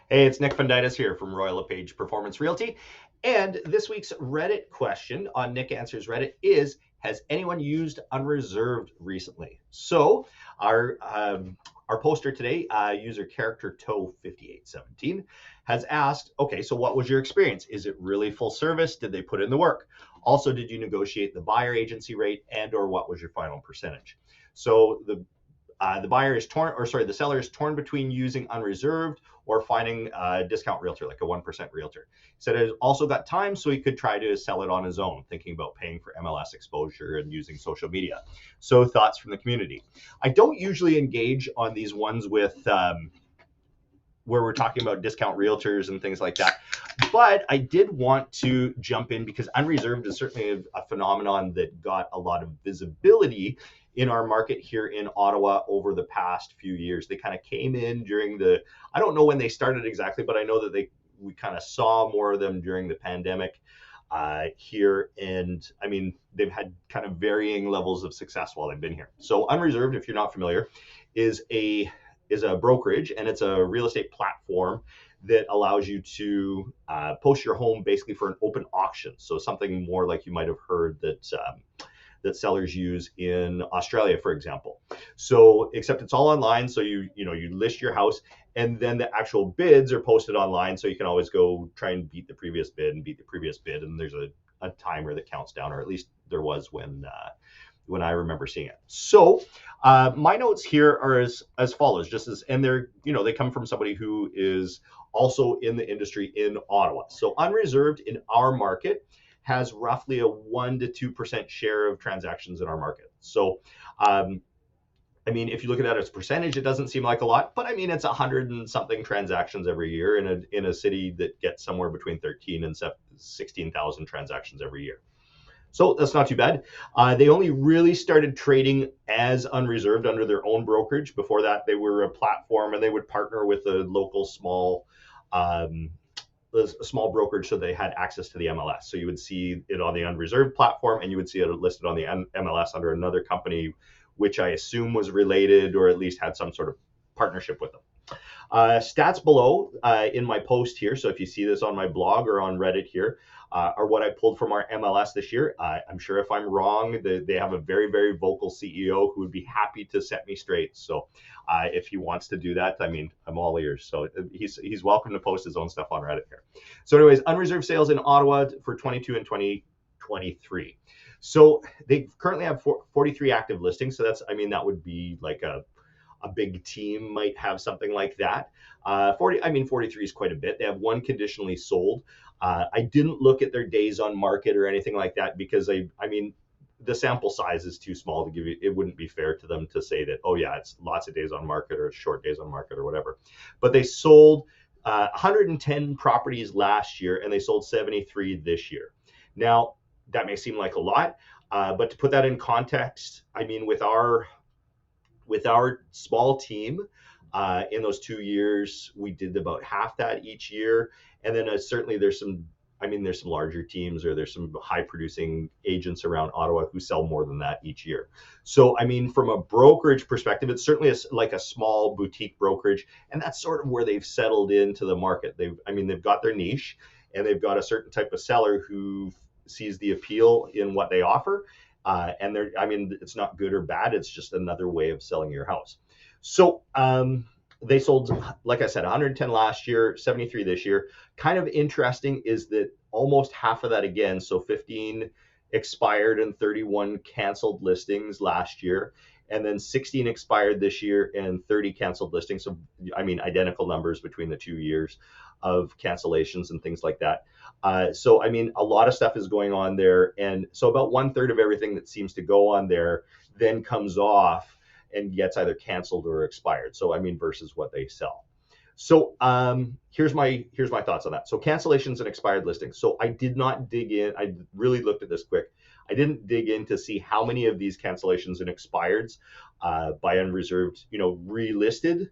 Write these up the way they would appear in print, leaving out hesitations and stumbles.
Hey, it's Nick Fundytus here from Royal LePage Performance Realty. And this week's Reddit question on Nick Answers Reddit is, has anyone used Unreserved recently? So our poster today, user character toe5817, has asked, okay, so what was your experience? Is it really full service? Did they put in the work? Also, did you negotiate the buyer agency rate, and or what was your final percentage? So the buyer is torn, or sorry, the seller is torn between using Unreserved or finding a discount realtor, like a 1% realtor. He said it also got time, so he could try to sell it on his own, thinking about paying for MLS exposure and using social media. So thoughts from the community. I don't usually engage on these ones with where we're talking about discount realtors and things like that. But I did want to jump in because Unreserved is certainly a phenomenon that got a lot of visibility in our market here in Ottawa over the past few years. They kind of came in during I don't know when they started exactly, but I know that we kind of saw more of them during the pandemic here. And I mean, they've had kind of varying levels of success while they've been here. So Unreserved, if you're not familiar, is a brokerage, and it's a real estate platform that allows you to post your home basically for an open auction. So something more like you might have heard that sellers use in Australia, for example. So except it's all online. So you list your house, and then the actual bids are posted online. So you can always go try and beat the previous bid and beat the previous bid. And there's a timer that counts down, or at least there was when I remember seeing it. So my notes here are as follows, and they come from somebody who is also in the industry in Ottawa. So Unreserved in our market has roughly a 1 to 2% share of transactions in our market. So I mean, if you look at that as a percentage, it doesn't seem like a lot, but I mean, it's 100 and something transactions every year in a city that gets somewhere between 13 and 16,000 transactions every year. So that's not too bad. They only really started trading as Unreserved under their own brokerage. Before that, they were a platform, and they would partner with a local small brokerage, so they had access to the MLS. So you would see it on the Unreserved platform, and you would see it listed on the MLS under another company, which I assume was related or at least had some sort of partnership with them. Stats below in my post here. So if you see this on my blog or on Reddit here, are what I pulled from our MLS this year. I'm sure if I'm wrong, they have a very, very vocal CEO who would be happy to set me straight. So if he wants to do that, I mean, I'm all ears. So he's welcome to post his own stuff on Reddit here. So anyways, Unreserved sales in Ottawa for 22 and 2023. So they currently have 43 active listings. So that would be like a big team might have something like that. 43 is quite a bit. They have one conditionally sold. I didn't look at their days on market or anything like that because the sample size is too small to give you. It wouldn't be fair to them to say that, oh yeah, it's lots of days on market or it's short days on market or whatever. But they sold 110 properties last year, and they sold 73 this year. Now, that may seem like a lot, but to put that in context, I mean, with our small team, in those 2 years, we did about half that each year. And then certainly there's some larger teams, or there's some high producing agents around Ottawa who sell more than that each year. So, I mean, from a brokerage perspective, it's certainly like a small boutique brokerage. And that's sort of where they've settled into the market. They've got their niche, and they've got a certain type of seller who sees the appeal in what they offer. And it's not good or bad. It's just another way of selling your house. So they sold, like I said, 110 last year, 73 this year. Kind of interesting is that almost half of that again, so 15 expired and 31 canceled listings last year. And then 16 expired this year and 30 canceled listings. So, identical numbers between the 2 years of cancellations and things like that. So, a lot of stuff is going on there. And so about 1/3 of everything that seems to go on there then comes off and gets either canceled or expired. So, versus what they sell. So here's my thoughts on that. So cancellations and expired listings. So I did not dig in. I really looked at this quick. I didn't dig in to see how many of these cancellations and expireds by Unreserved, relisted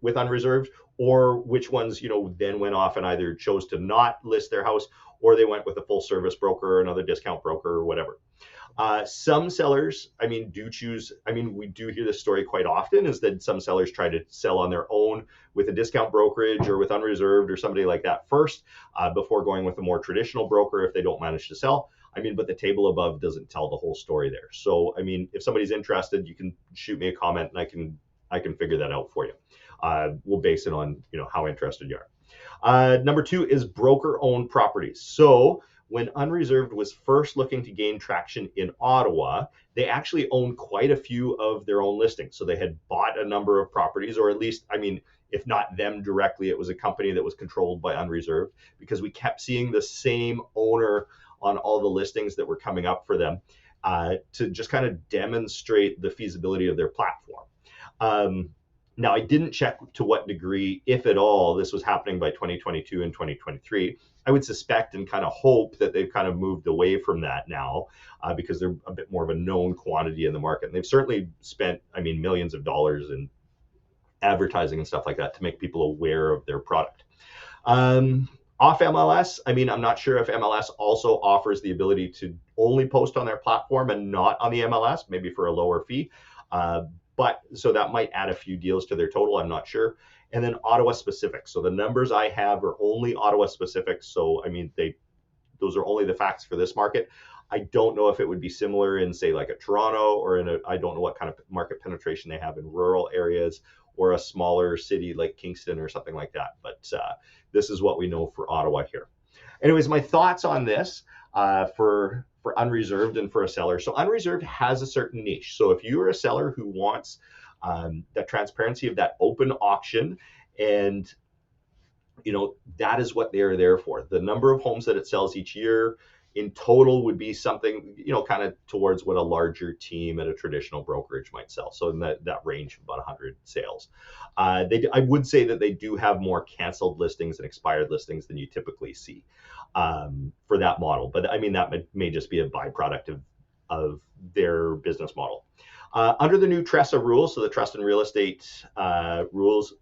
with Unreserved, or which ones, then went off and either chose to not list their house, or they went with a full service broker or another discount broker or whatever. Some sellers, I mean, do choose, I mean, we do hear this story quite often, is that some sellers try to sell on their own with a discount brokerage or with Unreserved or somebody like that first, before going with a more traditional broker if they don't manage to sell. I mean, but the table above doesn't tell the whole story there. So, I mean, if somebody's interested, you can shoot me a comment and I can figure that out for you. We'll base it on, you know, how interested you are. Number two is broker-owned properties. So when Unreserved was first looking to gain traction in Ottawa, they actually owned quite a few of their own listings. So they had bought a number of properties, or at least, I mean, if not them directly, it was a company that was controlled by Unreserved, because we kept seeing the same owner on all the listings that were coming up for them, to just kind of demonstrate the feasibility of their platform. Now, I didn't check to what degree, if at all, this was happening by 2022 and 2023. I would suspect and kind of hope that they've kind of moved away from that now, because they're a bit more of a known quantity in the market. And they've certainly spent, I mean, millions of dollars in advertising and stuff like that to make people aware of their product. Off MLS, I mean, I'm not sure if MLS also offers the ability to only post on their platform and not on the MLS, maybe for a lower fee. But so that might add a few deals to their total, I'm not sure. And then Ottawa specific. So the numbers I have are only Ottawa specific. So, I mean, those are only the facts for this market. I don't know if it would be similar in, say, like a Toronto, or I don't know what kind of market penetration they have in rural areas or a smaller city like Kingston or something like that. But this is what we know for Ottawa here. Anyways, my thoughts on this, for Unreserved and for a seller. So Unreserved has a certain niche. So if you are a seller who wants the transparency of that open auction, and you know, that is what they're there for. The number of homes that it sells each year in total would be something, you know, kind of towards what a larger team at a traditional brokerage might sell. So in that range of about 100 sales. I would say that they do have more canceled listings and expired listings than you typically see, for that model. But I mean, that may just be a byproduct of their business model. Under the new TRESA rules, so the Trust and Real Estate rules,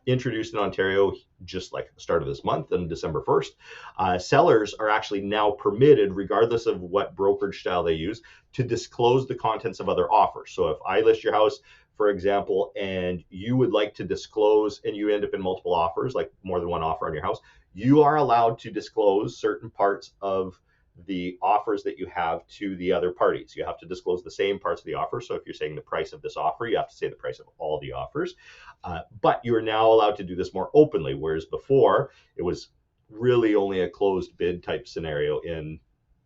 introduced in Ontario just like at the start of this month on December 1st, sellers are actually now permitted, regardless of what brokerage style they use, to disclose the contents of other offers. So if I list your house, for example, and you would like to disclose, and you end up in multiple offers, like more than one offer on your house, you are allowed to disclose certain parts of the offers that you have to the other parties. You have to disclose the same parts of the offer. So if you're saying the price of this offer, you have to say the price of all the offers. But you are now allowed to do this more openly, whereas before it was really only a closed bid type scenario in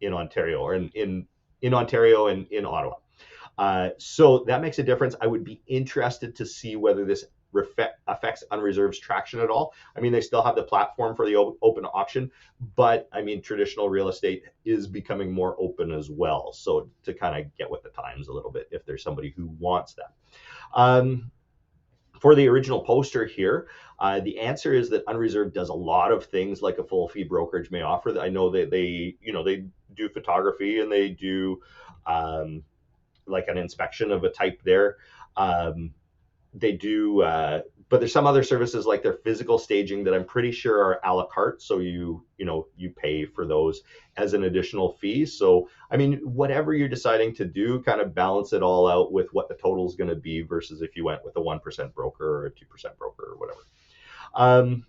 Ontario, or in Ontario and in Ottawa. So that makes a difference. I would be interested to see whether this affects Unreserved's traction at all. I mean, they still have the platform for the open auction, but I mean, traditional real estate is becoming more open as well. So to kind of get with the times a little bit, if there's somebody who wants that. For the original poster here, the answer is that Unreserved does a lot of things like a full fee brokerage may offer. I know that they do photography, and they do like an inspection of a type there. They do, but there's some other services like their physical staging that I'm pretty sure are a la carte. So you pay for those as an additional fee. So, I mean, whatever you're deciding to do, kind of balance it all out with what the total is going to be versus if you went with a 1% broker or a 2% broker or whatever.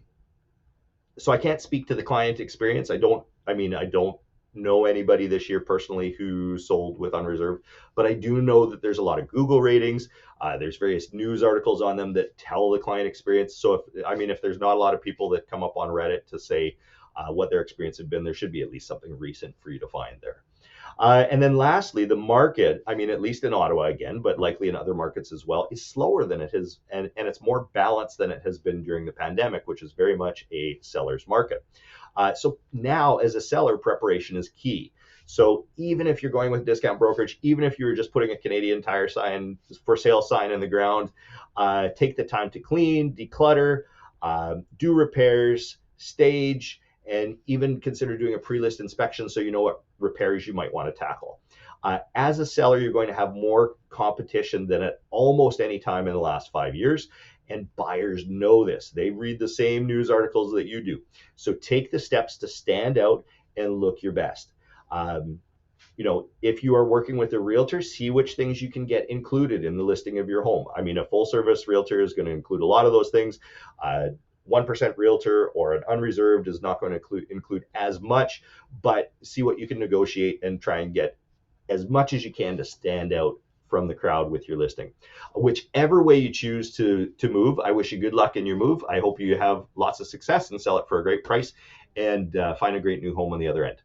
So I can't speak to the client experience. I don't know anybody this year personally who sold with Unreserved, but I do know that there's a lot of Google ratings. There's various news articles on them that tell the client experience. So if there's not a lot of people that come up on Reddit to say what their experience had been, there should be at least something recent for you to find there. And then lastly, the market, I mean, at least in Ottawa again, but likely in other markets as well, is slower than it has, and it's more balanced than it has been during the pandemic, which is very much a seller's market. So now, as a seller, preparation is key. So even if you're going with discount brokerage, even if you're just putting a Canadian Tire sign, for sale sign in the ground, take the time to clean, declutter, do repairs, stage, and even consider doing a pre-list inspection so you know what repairs you might want to tackle. As a seller, you're going to have more competition than at almost any time in the last 5 years. And buyers know this. They read the same news articles that you do. So take the steps to stand out and look your best. if you are working with a realtor, see which things you can get included in the listing of your home. I mean, a full service realtor is going to include a lot of those things. 1% realtor or an unreserved is not going to include as much, but see what you can negotiate and try and get as much as you can to stand out from the crowd with your listing. Whichever way you choose to move, I wish you good luck in your move. I hope you have lots of success and sell it for a great price and find a great new home on the other end.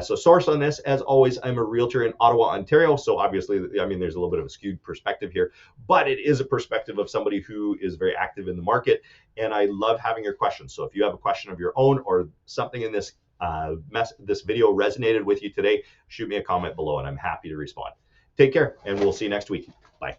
So source on this, as always, I'm a realtor in Ottawa, Ontario. So obviously, I mean, there's a little bit of a skewed perspective here, but it is a perspective of somebody who is very active in the market. And I love having your questions. So if you have a question of your own or something in this this video resonated with you today, shoot me a comment below and I'm happy to respond. Take care and we'll see you next week. Bye.